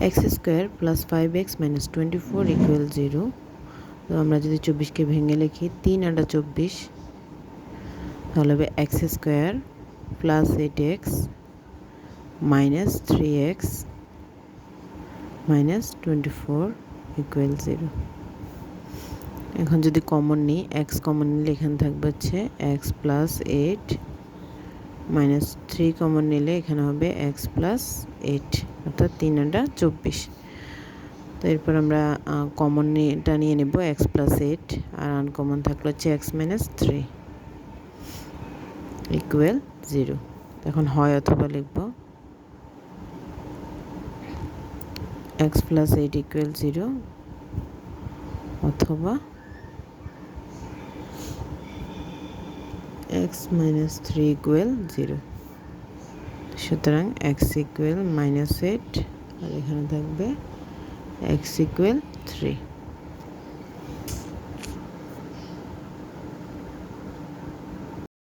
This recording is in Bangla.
X square plus 5x minus 24 equal 0। তো আমরা যদি 24কে ভেঙে লিখি 3 আটা 24, তাহলে হবে x square plus 8x minus 3x minus 24 equal 0। এখন যদি কমন নিই, এক্স কমন নিলে এখানে থাকবে হচ্ছে এক্স প্লাস 8 মাইনাস 3 কমন নিলে এখানে হবে এক্স প্লাস 8, অর্থাৎ 3 আটা 24। তো এরপর আমরা কমন নিয়ে নেব এক্স প্লাস 8, আর আনকমন থাকলে হচ্ছে এক্স মাইনাস 3 ইকুয়াল 0। এখন হয় অথবা লিখব এক্স প্লাস 8 ইকুয়াল 0 অথবা এক্স মাইনাস 3 ইকুয়াল 0। সুতরাং এক্স ইকুয়াল -8 আর এখানে থাকবে এক্স ইকুয়াল 3।